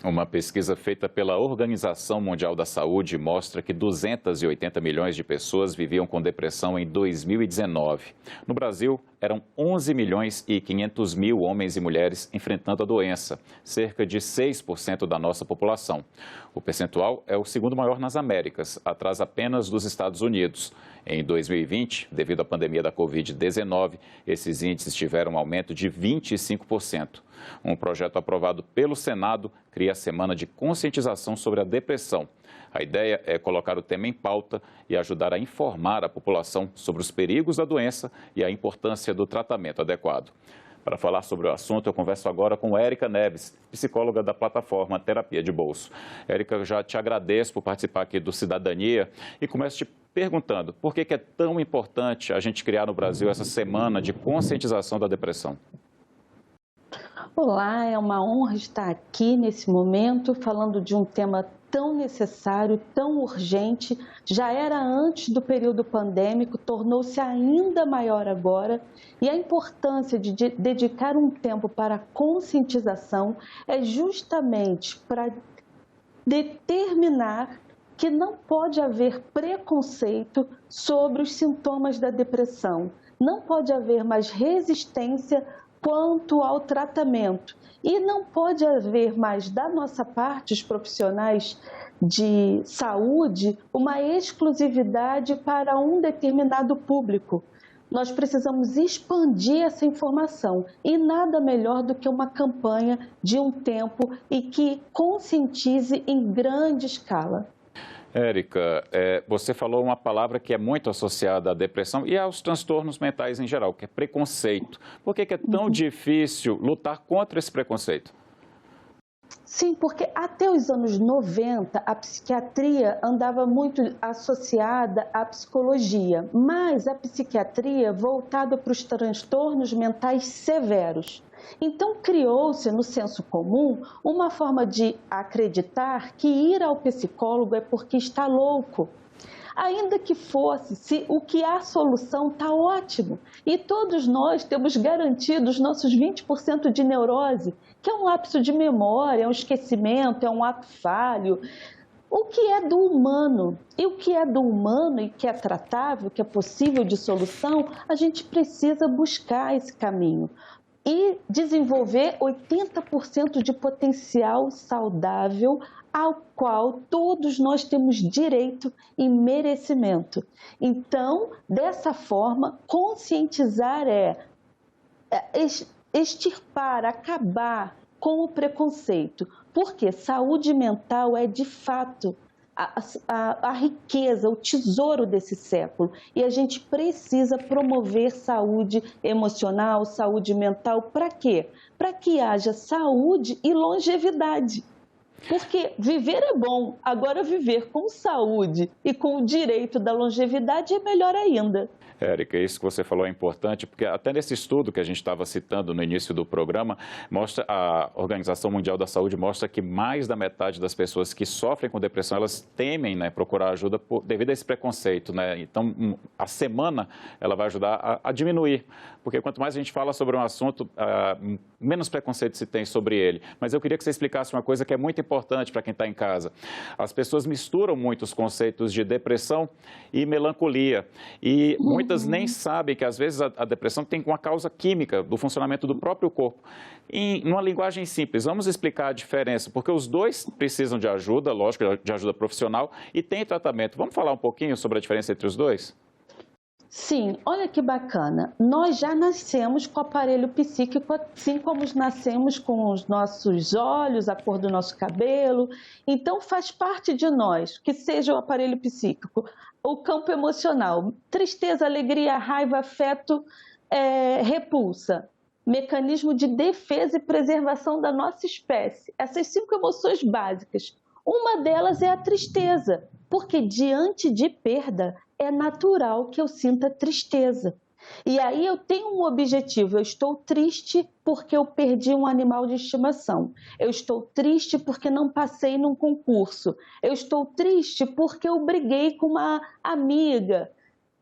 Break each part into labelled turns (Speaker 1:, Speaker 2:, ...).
Speaker 1: Uma pesquisa feita pela Organização Mundial da Saúde mostra que 280 milhões de pessoas viviam com depressão em 2019. No Brasil, eram 11 milhões e 500 mil homens e mulheres enfrentando a doença, cerca de 6% da nossa população. O percentual é o segundo maior nas Américas, atrás apenas dos Estados Unidos. Em 2020, devido à pandemia da Covid-19, esses índices tiveram um aumento de 25%. Um projeto aprovado pelo Senado cria a Semana de Conscientização sobre a Depressão. A ideia é colocar o tema em pauta e ajudar a informar a população sobre os perigos da doença e a importância do tratamento adequado. Para falar sobre o assunto, eu converso agora com Érica Neves, psicóloga da plataforma Terapia de Bolso. Érica, eu já te agradeço por participar aqui do Cidadania e começo te perguntando por que é tão importante a gente criar no Brasil essa semana de conscientização da depressão.
Speaker 2: Olá, é uma honra estar aqui nesse momento falando de um tema tão necessário, tão urgente. Já era antes do período pandêmico, tornou-se ainda maior agora. E a importância de dedicar um tempo para a conscientização é justamente para determinar que não pode haver preconceito sobre os sintomas da depressão. Não pode haver mais resistência quanto ao tratamento. E não pode haver mais, da nossa parte, os profissionais de saúde, uma exclusividade para um determinado público. Nós precisamos expandir essa informação e nada melhor do que uma campanha de um tempo e que conscientize em grande escala.
Speaker 1: Érica, você falou uma palavra que é muito associada à depressão e aos transtornos mentais em geral, que é preconceito. Por que é tão difícil lutar contra esse preconceito?
Speaker 2: Sim, porque até os anos 90 a psiquiatria andava muito associada à psicologia, mas a psiquiatria voltada para os transtornos mentais severos. Então criou-se no senso comum uma forma de acreditar que ir ao psicólogo é porque está louco. Ainda que fosse, se o que há solução está ótimo. E todos nós temos garantido os nossos 20% de neurose, que é um lapso de memória, é um esquecimento, é um ato falho. O que é do humano? E o que é do humano e que é tratável, que é possível de solução, a gente precisa buscar esse caminho. E desenvolver 80% de potencial saudável ao qual todos nós temos direito e merecimento. Então, dessa forma, conscientizar extirpar, acabar com o preconceito, porque saúde mental é, de fato, a riqueza, o tesouro desse século. E a gente precisa promover saúde emocional, saúde mental. Para quê? Para que haja saúde e longevidade. Porque viver é bom, agora viver com saúde e com o direito da longevidade é melhor ainda.
Speaker 1: Érica, isso que você falou é importante, porque até nesse estudo que a gente estava citando no início do programa, mostra, a Organização Mundial da Saúde mostra que mais da metade das pessoas que sofrem com depressão, elas temem, né, procurar ajuda devido a esse preconceito, né? Então, a semana, ela vai ajudar a diminuir, porque quanto mais a gente fala sobre um assunto, menos preconceito se tem sobre ele. Mas eu queria que você explicasse uma coisa que é muito importante para quem está em casa. As pessoas misturam muito os conceitos de depressão e melancolia, e muitas nem sabem que, às vezes, a depressão tem uma causa química do funcionamento do próprio corpo. Em uma linguagem simples, vamos explicar a diferença, porque os dois precisam de ajuda, lógico, de ajuda profissional, e tem tratamento. Vamos falar um pouquinho sobre a diferença entre os dois?
Speaker 2: Sim, olha que bacana. Nós já nascemos com o aparelho psíquico, assim como nascemos com os nossos olhos, a cor do nosso cabelo. Então, faz parte de nós, que seja o aparelho psíquico, o campo emocional, tristeza, alegria, raiva, afeto, repulsa. Mecanismo de defesa e preservação da nossa espécie. Essas 5 emoções básicas. Uma delas é a tristeza, porque diante de perda é natural que eu sinta tristeza. E aí eu tenho um objetivo, eu estou triste porque eu perdi um animal de estimação. Eu estou triste porque não passei num concurso. Eu estou triste porque eu briguei com uma amiga.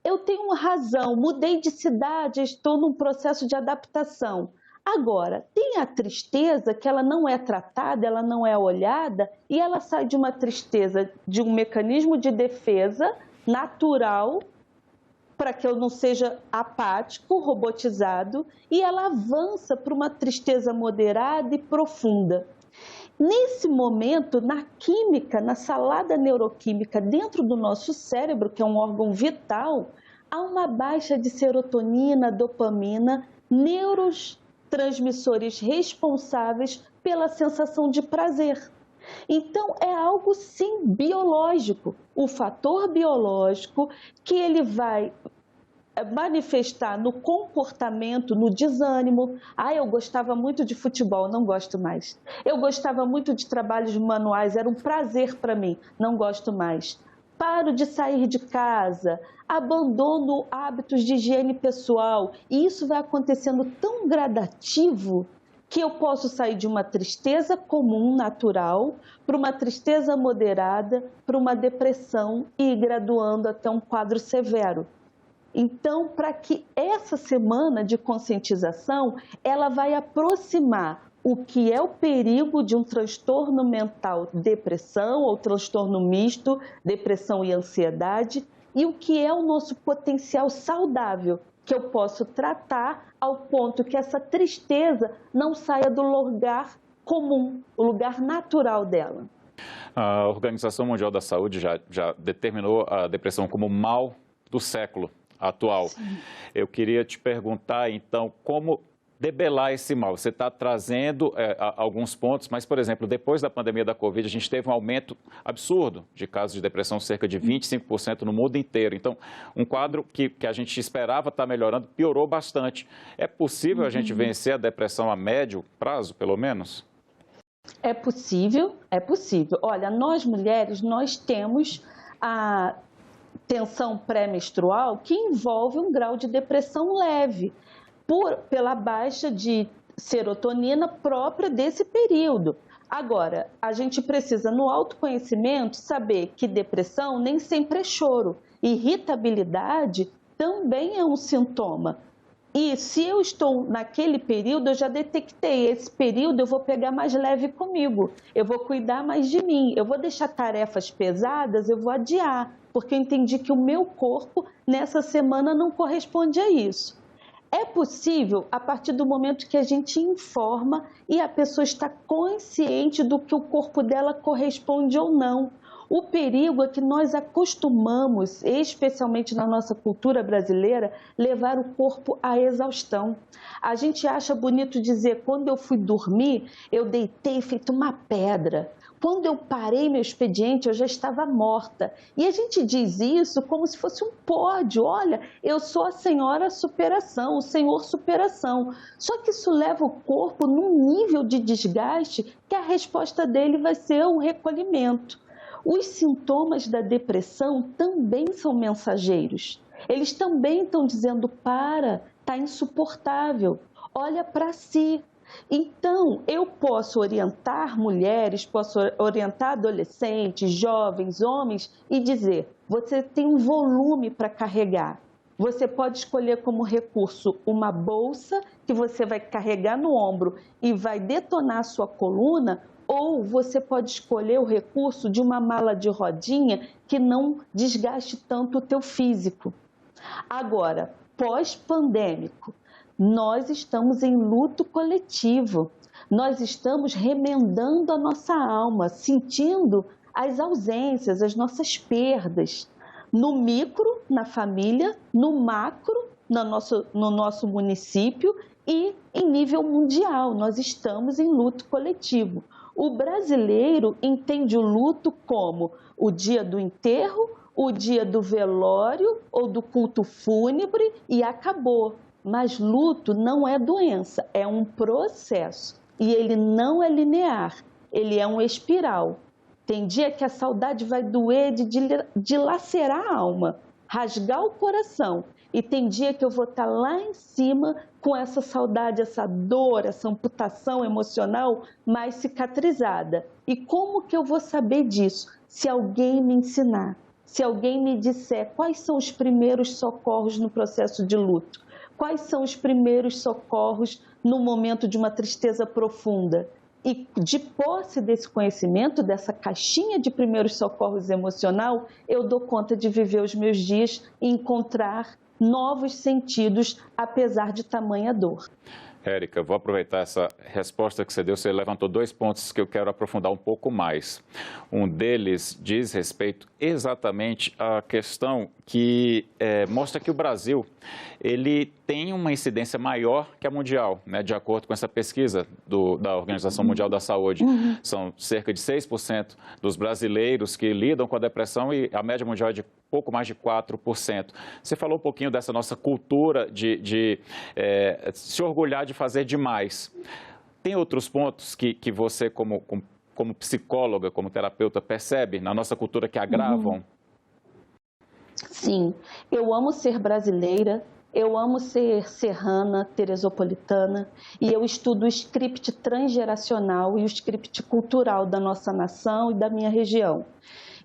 Speaker 2: Eu tenho razão, mudei de cidade, estou num processo de adaptação. Agora, tem a tristeza que ela não é tratada, ela não é olhada e ela sai de uma tristeza de um mecanismo de defesa natural para que eu não seja apático, robotizado, e ela avança para uma tristeza moderada e profunda. Nesse momento, na química, na salada neuroquímica dentro do nosso cérebro, que é um órgão vital, há uma baixa de serotonina, dopamina, neurotransmissores responsáveis pela sensação de prazer. Então, é algo, sim, biológico, o fator biológico que ele vai manifestar no comportamento, no desânimo. Eu gostava muito de futebol, não gosto mais. Eu gostava muito de trabalhos manuais, era um prazer para mim, não gosto mais. Paro de sair de casa, abandono hábitos de higiene pessoal, e isso vai acontecendo tão gradativo que eu posso sair de uma tristeza comum, natural, para uma tristeza moderada, para uma depressão e ir graduando até um quadro severo. Então, para que essa semana de conscientização, ela vai aproximar o que é o perigo de um transtorno mental, depressão ou transtorno misto, depressão e ansiedade, e o que é o nosso potencial saudável, que eu posso tratar ao ponto que essa tristeza não saia do lugar comum, o lugar natural dela.
Speaker 1: A Organização Mundial da Saúde já determinou a depressão como mal do século atual. Sim. Eu queria te perguntar, então, como debelar esse mal? Você está trazendo alguns pontos, mas, por exemplo, depois da pandemia da Covid, a gente teve um aumento absurdo de casos de depressão, cerca de 25% no mundo inteiro. Então, um quadro que a gente esperava estar melhorando, piorou bastante. É possível a gente vencer a depressão a médio prazo, pelo menos?
Speaker 2: É possível, é possível. Olha, nós mulheres, nós temos a tensão pré-menstrual que envolve um grau de depressão leve, pela baixa de serotonina própria desse período. Agora, a gente precisa, no autoconhecimento, saber que depressão nem sempre é choro. Irritabilidade também é um sintoma. E se eu estou naquele período, eu já detectei, esse período eu vou pegar mais leve comigo, eu vou cuidar mais de mim, eu vou deixar tarefas pesadas, eu vou adiar, porque eu entendi que o meu corpo nessa semana não corresponde a isso. É possível a partir do momento que a gente informa e a pessoa está consciente do que o corpo dela corresponde ou não. O perigo é que nós acostumamos, especialmente na nossa cultura brasileira, levar o corpo à exaustão. A gente acha bonito dizer, quando eu fui dormir, eu deitei feito uma pedra. Quando eu parei meu expediente, eu já estava morta. E a gente diz isso como se fosse um pódio. Olha, eu sou a senhora superação, o senhor superação. Só que isso leva o corpo num nível de desgaste que a resposta dele vai ser o recolhimento. Os sintomas da depressão também são mensageiros. Eles também estão dizendo, está insuportável, olha para si. Então, eu posso orientar mulheres, posso orientar adolescentes, jovens, homens e dizer, você tem um volume para carregar. Você pode escolher como recurso uma bolsa que você vai carregar no ombro e vai detonar a sua coluna, ou você pode escolher o recurso de uma mala de rodinha que não desgaste tanto o teu físico. Agora, pós-pandêmico, nós estamos em luto coletivo. Nós estamos remendando a nossa alma, sentindo as ausências, as nossas perdas. No micro, na família, no macro, no nosso município e em nível mundial. Nós estamos em luto coletivo. O brasileiro entende o luto como o dia do enterro, o dia do velório ou do culto fúnebre e acabou. Mas luto não é doença, é um processo. E ele não é linear, ele é um espiral. Tem dia que a saudade vai doer de dilacerar a alma, rasgar o coração. E tem dia que eu vou estar lá em cima com essa saudade, essa dor, essa amputação emocional mais cicatrizada. E como que eu vou saber disso? Se alguém me ensinar, se alguém me disser quais são os primeiros socorros no processo de luto. Quais são os primeiros socorros no momento de uma tristeza profunda? E de posse desse conhecimento, dessa caixinha de primeiros socorros emocional, eu dou conta de viver os meus dias e encontrar novos sentidos, apesar de tamanha dor.
Speaker 1: Érica, vou aproveitar essa resposta que você deu. Você levantou 2 pontos que eu quero aprofundar um pouco mais. Um deles diz respeito exatamente à questão que mostra que o Brasil ele tem uma incidência maior que a mundial, né? De acordo com essa pesquisa da Organização Mundial da Saúde. São cerca de 6% dos brasileiros que lidam com a depressão e a média mundial é de pouco mais de 4%. Você falou um pouquinho dessa nossa cultura de se orgulhar de fazer demais. Tem outros pontos que você, como psicóloga, como terapeuta, percebe na nossa cultura que agravam?
Speaker 2: Sim, eu amo ser brasileira, eu amo ser serrana, teresopolitana, e eu estudo o script transgeracional e o script cultural da nossa nação e da minha região.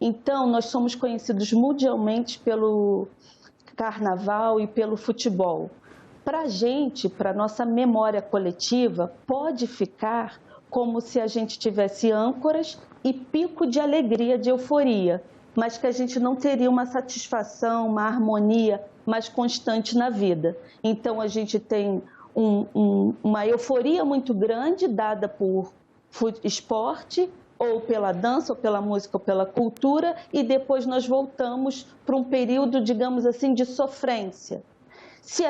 Speaker 2: Então, nós somos conhecidos mundialmente pelo carnaval e pelo futebol. Para a gente, para a nossa memória coletiva, pode ficar como se a gente tivesse âncoras e pico de alegria, de euforia, mas que a gente não teria uma satisfação, uma harmonia mais constante na vida. Então, a gente tem uma euforia muito grande dada por esporte, ou pela dança, ou pela música, ou pela cultura, e depois nós voltamos para um período, digamos assim, de sofrência. Se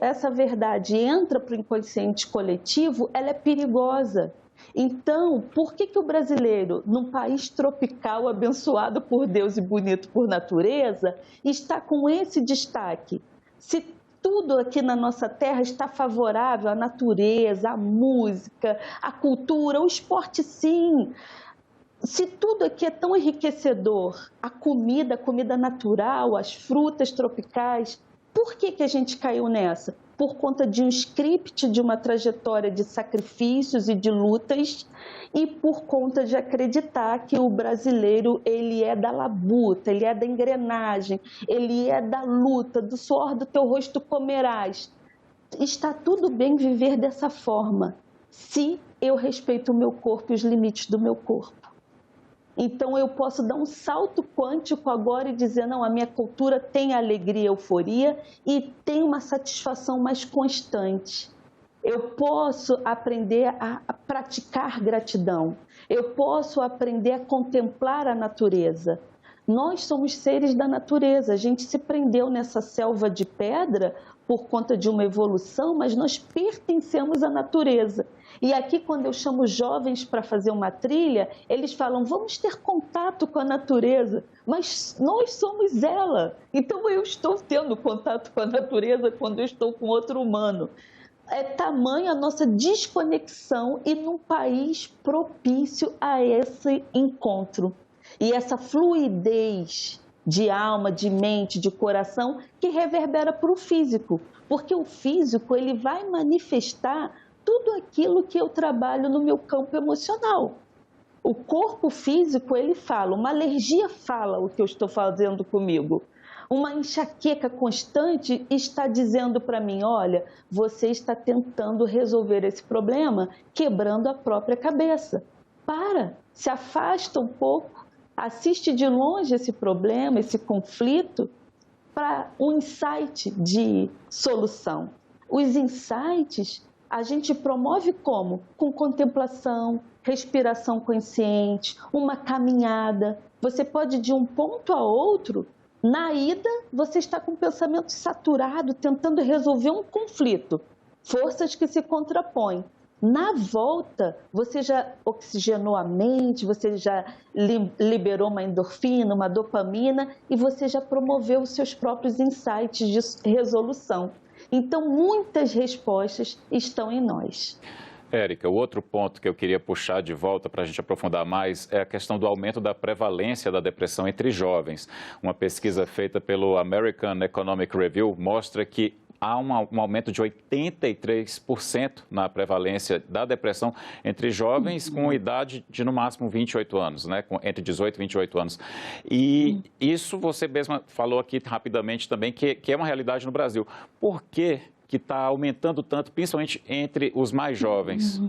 Speaker 2: essa verdade entra para o inconsciente coletivo, ela é perigosa. Então, por que o brasileiro, num país tropical, abençoado por Deus e bonito por natureza, está com esse destaque? Se tudo aqui na nossa terra está favorável à natureza, à música, à cultura, ao esporte, sim. Se tudo aqui é tão enriquecedor, a comida natural, as frutas tropicais, por que a gente caiu nessa? Por conta de um script, de uma trajetória de sacrifícios e de lutas, e por conta de acreditar que o brasileiro ele é da labuta, ele é da engrenagem, ele é da luta, do suor do teu rosto comerás. Está tudo bem viver dessa forma, se eu respeito o meu corpo e os limites do meu corpo. Então, eu posso dar um salto quântico agora e dizer, não, a minha cultura tem alegria, euforia e tem uma satisfação mais constante. Eu posso aprender a praticar gratidão. Eu posso aprender a contemplar a natureza. Nós somos seres da natureza. A gente se prendeu nessa selva de pedra por conta de uma evolução, mas nós pertencemos à natureza. E aqui, quando eu chamo jovens para fazer uma trilha, eles falam, vamos ter contato com a natureza, mas nós somos ela. Então, eu estou tendo contato com a natureza quando eu estou com outro humano. É tamanha a nossa desconexão e num país propício a esse encontro. E essa fluidez de alma, de mente, de coração, que reverbera para o físico. Porque o físico ele vai manifestar tudo aquilo que eu trabalho no meu campo emocional. O corpo físico, ele fala, uma alergia fala o que eu estou fazendo comigo. Uma enxaqueca constante está dizendo para mim, olha, você está tentando resolver esse problema quebrando a própria cabeça. Se afasta um pouco, assiste de longe esse problema, esse conflito, para um insight de solução. Os insights a gente promove como? Com contemplação, respiração consciente, uma caminhada. Você pode ir de um ponto a outro. Na ida, você está com o pensamento saturado, tentando resolver um conflito. Forças que se contrapõem. Na volta, você já oxigenou a mente, você já liberou uma endorfina, uma dopamina e você já promoveu os seus próprios insights de resolução. Então, muitas respostas estão em nós.
Speaker 1: Érica, o outro ponto que eu queria puxar de volta para a gente aprofundar mais é a questão do aumento da prevalência da depressão entre jovens. Uma pesquisa feita pelo American Economic Review mostra que há um aumento de 83% na prevalência da depressão entre jovens com idade de, no máximo, 28 anos, né? Entre 18 e 28 anos. E isso você mesma falou aqui rapidamente também, que é uma realidade no Brasil. Por que está aumentando tanto, principalmente entre os mais jovens?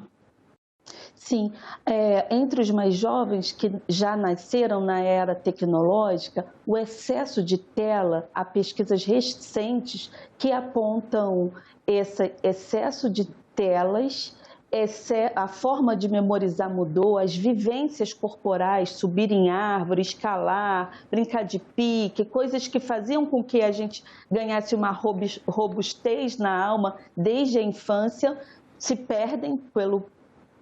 Speaker 2: Sim, entre os mais jovens que já nasceram na era tecnológica, o excesso de tela, há pesquisas recentes que apontam esse excesso de telas, a forma de memorizar mudou, as vivências corporais, subir em árvore, escalar, brincar de pique, coisas que faziam com que a gente ganhasse uma robustez na alma desde a infância, se perdem pelo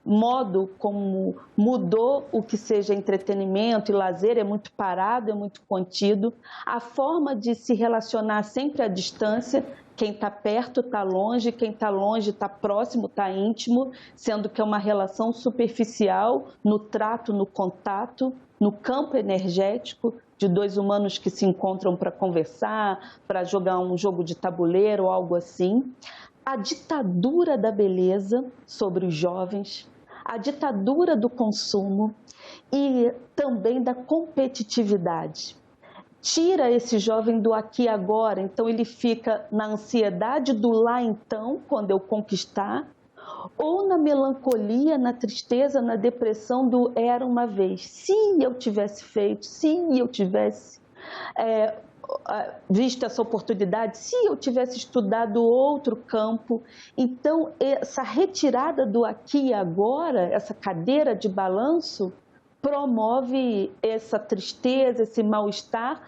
Speaker 2: modo como mudou o que seja entretenimento e lazer, é muito parado, é muito contido. A forma de se relacionar sempre à distância, quem está perto está longe, quem está longe está próximo, está íntimo, sendo que é uma relação superficial no trato, no contato, no campo energético de dois humanos que se encontram para conversar, para jogar um jogo de tabuleiro ou algo assim. A ditadura da beleza sobre os jovens, a ditadura do consumo e também da competitividade. Tira esse jovem do aqui e agora, então ele fica na ansiedade do lá então, quando eu conquistar, ou na melancolia, na tristeza, na depressão do era uma vez. Se eu tivesse feito, se eu tivesse visto essa oportunidade, se eu tivesse estudado outro campo. Então, essa retirada do aqui e agora, essa cadeira de balanço, promove essa tristeza, esse mal-estar,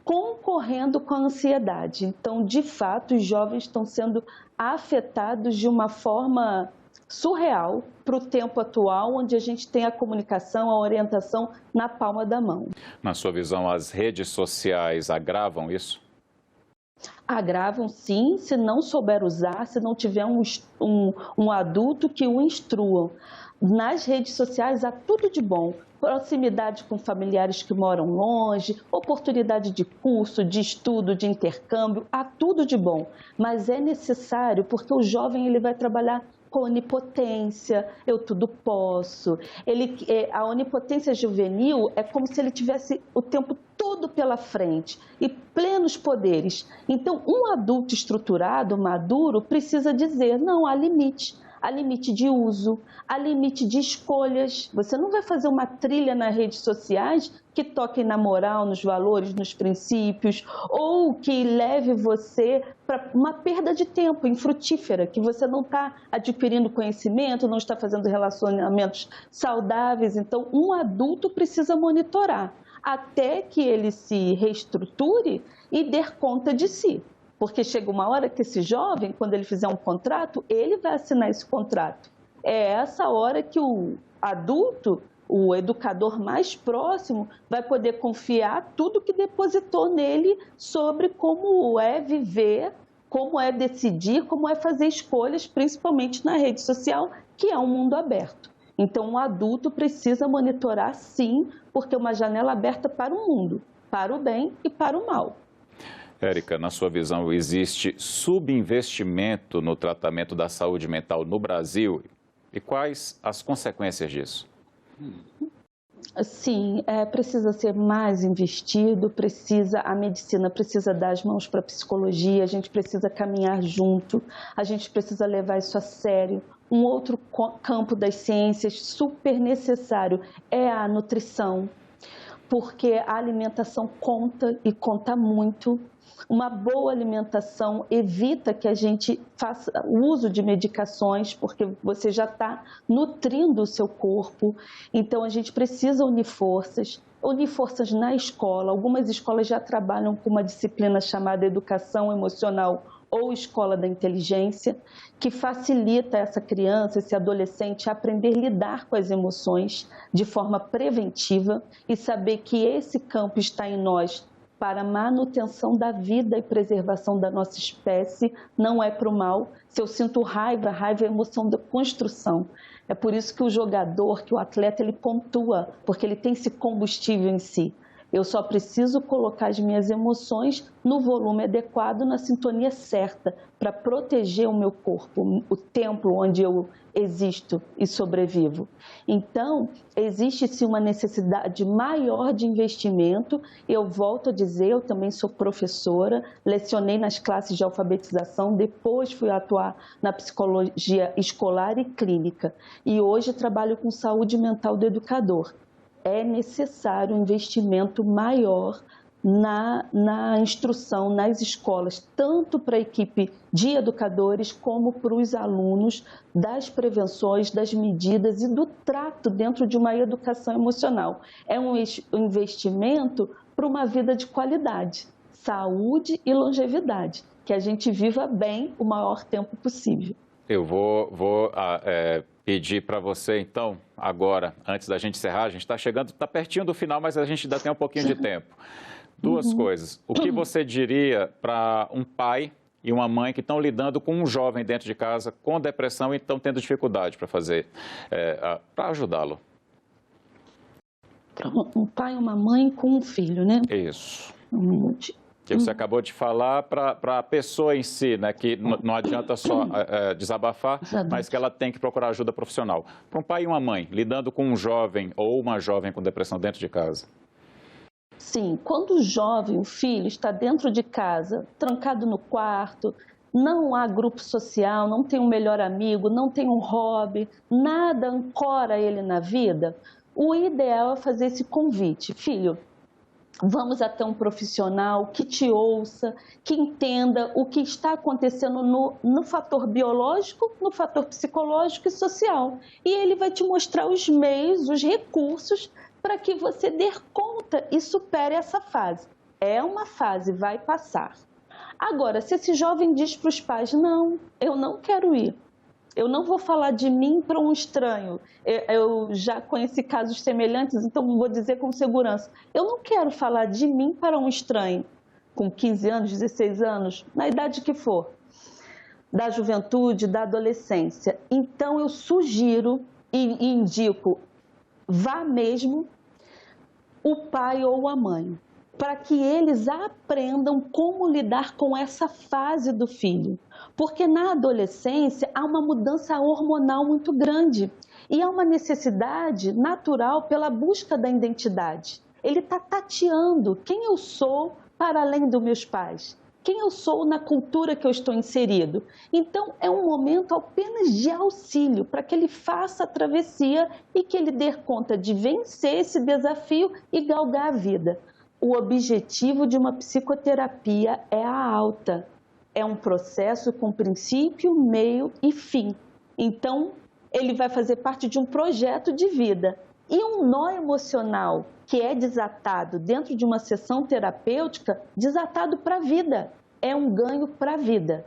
Speaker 2: concorrendo com a ansiedade. Então, de fato, os jovens estão sendo afetados de uma forma surreal para o tempo atual, onde a gente tem a comunicação, a orientação na palma da mão.
Speaker 1: Na sua visão, as redes sociais agravam isso?
Speaker 2: Agravam, sim, se não souber usar, se não tiver um adulto que o instrua. Nas redes sociais há tudo de bom. Proximidade com familiares que moram longe, oportunidade de curso, de estudo, de intercâmbio, há tudo de bom. Mas é necessário, porque o jovem ele vai trabalhar com onipotência, eu tudo posso. A onipotência juvenil é como se ele tivesse o tempo todo pela frente e plenos poderes. Então, um adulto estruturado, maduro, precisa dizer, não, há limite. Há limite de uso, há limite de escolhas. Você não vai fazer uma trilha nas redes sociais que toque na moral, nos valores, nos princípios, ou que leve você para uma perda de tempo infrutífera, que você não está adquirindo conhecimento, não está fazendo relacionamentos saudáveis. Então, um adulto precisa monitorar até que ele se reestruture e dê conta de si. Porque chega uma hora que esse jovem, quando ele fizer um contrato, ele vai assinar esse contrato. É essa hora que o adulto, o educador mais próximo, vai poder confiar tudo que depositou nele sobre como é viver, como é decidir, como é fazer escolhas, principalmente na rede social, que é um mundo aberto. Então, o adulto precisa monitorar, sim, porque é uma janela aberta para o mundo, para o bem e para o mal.
Speaker 1: Érica, na sua visão, existe subinvestimento no tratamento da saúde mental no Brasil? E quais as consequências disso?
Speaker 2: Sim, precisa ser mais investido, a medicina precisa dar as mãos para a psicologia, a gente precisa caminhar junto, a gente precisa levar isso a sério. Um outro campo das ciências super necessário é a nutrição, porque a alimentação conta e conta muito. Uma boa alimentação evita que a gente faça uso de medicações, porque você já está nutrindo o seu corpo. Então, a gente precisa unir forças na escola. Algumas escolas já trabalham com uma disciplina chamada Educação Emocional ou Escola da Inteligência, que facilita essa criança, esse adolescente a aprender a lidar com as emoções de forma preventiva e saber que esse campo está em nós para a manutenção da vida e preservação da nossa espécie, não é para o mal. Se eu sinto raiva, raiva é emoção da construção. É por isso que o jogador, que o atleta, ele pontua, porque ele tem esse combustível em si. Eu só preciso colocar as minhas emoções no volume adequado, na sintonia certa, para proteger o meu corpo, o templo onde eu existo e sobrevivo. Então, existe-se uma necessidade maior de investimento. Eu volto a dizer, eu também sou professora, lecionei nas classes de alfabetização, depois fui atuar na psicologia escolar e clínica. E hoje trabalho com saúde mental do educador. É necessário um investimento maior na instrução, nas escolas, tanto para a equipe de educadores como para os alunos, das prevenções, das medidas e do trato dentro de uma educação emocional. É um investimento para uma vida de qualidade, saúde e longevidade, que a gente viva bem o maior tempo possível.
Speaker 1: Eu vou pedir para você, então, agora, antes da gente encerrar, a gente está chegando, está pertinho do final, mas a gente ainda tem um pouquinho de tempo. Duas coisas. O que você diria para um pai e uma mãe que estão lidando com um jovem dentro de casa com depressão e estão tendo dificuldade para fazer, para ajudá-lo?
Speaker 2: Para um pai e uma mãe com um filho, né?
Speaker 1: Isso.
Speaker 2: Um minuto.
Speaker 1: Que você acabou de falar para a pessoa em si, né? Que não adianta só desabafar, mas que ela tem que procurar ajuda profissional. Para um pai e uma mãe lidando com um jovem ou uma jovem com depressão dentro de casa.
Speaker 2: Sim, quando o jovem, o filho, está dentro de casa, trancado no quarto, não há grupo social, não tem um melhor amigo, não tem um hobby, nada ancora ele na vida, o ideal é fazer esse convite. Filho, vamos até um profissional que te ouça, que entenda o que está acontecendo no fator biológico, no fator psicológico e social. E ele vai te mostrar os meios, os recursos para que você dê conta e supere essa fase. É uma fase, vai passar. Agora, se esse jovem diz para os pais, não, eu não quero ir, eu não vou falar de mim para um estranho, eu já conheci casos semelhantes, então vou dizer com segurança, eu não quero falar de mim para um estranho, com 15 anos, 16 anos, na idade que for, da juventude, da adolescência. Então eu sugiro e indico, vá mesmo o pai ou a mãe, para que eles aprendam como lidar com essa fase do filho. Porque na adolescência há uma mudança hormonal muito grande e há uma necessidade natural pela busca da identidade. Ele está tateando quem eu sou para além dos meus pais, quem eu sou na cultura que eu estou inserido. Então, é um momento apenas de auxílio para que ele faça a travessia e que ele dê conta de vencer esse desafio e galgar a vida. O objetivo de uma psicoterapia é a alta. É um processo com princípio, meio e fim. Então, ele vai fazer parte de um projeto de vida. E um nó emocional que é desatado dentro de uma sessão terapêutica, desatado para a vida. É um ganho para a vida.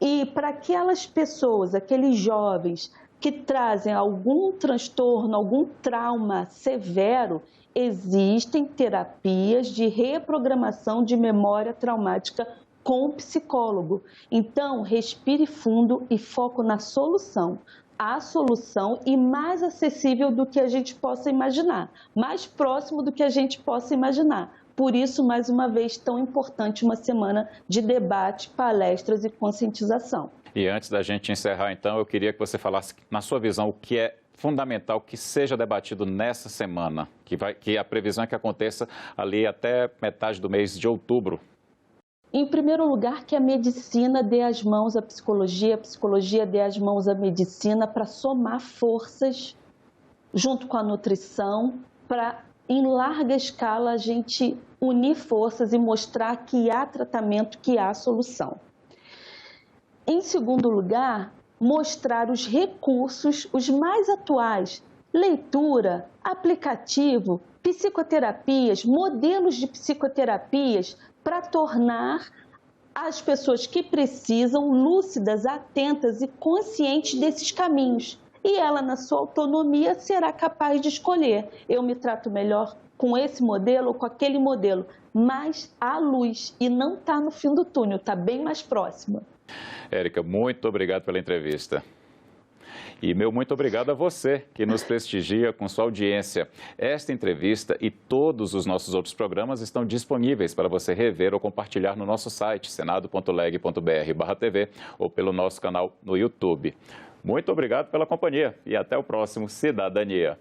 Speaker 2: E para aquelas pessoas, aqueles jovens que trazem algum transtorno, algum trauma severo, existem terapias de reprogramação de memória traumática com o psicólogo. Então, respire fundo e foco na solução. A solução e mais acessível do que a gente possa imaginar, mais próximo do que a gente possa imaginar. Por isso, mais uma vez, tão importante uma semana de debate, palestras e conscientização.
Speaker 1: E antes da gente encerrar, então, eu queria que você falasse, na sua visão, o que é fundamental que seja debatido nessa semana, que a previsão é que aconteça ali até metade do mês de outubro.
Speaker 2: Em primeiro lugar, que a medicina dê as mãos à psicologia, a psicologia dê as mãos à medicina para somar forças junto com a nutrição, para em larga escala a gente unir forças e mostrar que há tratamento, que há solução. Em segundo lugar, mostrar os recursos, os mais atuais, leitura, aplicativo, psicoterapias, modelos de psicoterapias, para tornar as pessoas que precisam lúcidas, atentas e conscientes desses caminhos. E ela, na sua autonomia, será capaz de escolher. Eu me trato melhor com esse modelo ou com aquele modelo. Mas há luz e não está no fim do túnel, está bem mais próxima.
Speaker 1: Érica, muito obrigado pela entrevista. E meu muito obrigado a você que nos prestigia com sua audiência. Esta entrevista e todos os nossos outros programas estão disponíveis para você rever ou compartilhar no nosso site, senado.leg.br/TV, ou pelo nosso canal no YouTube. Muito obrigado pela companhia e até o próximo Cidadania.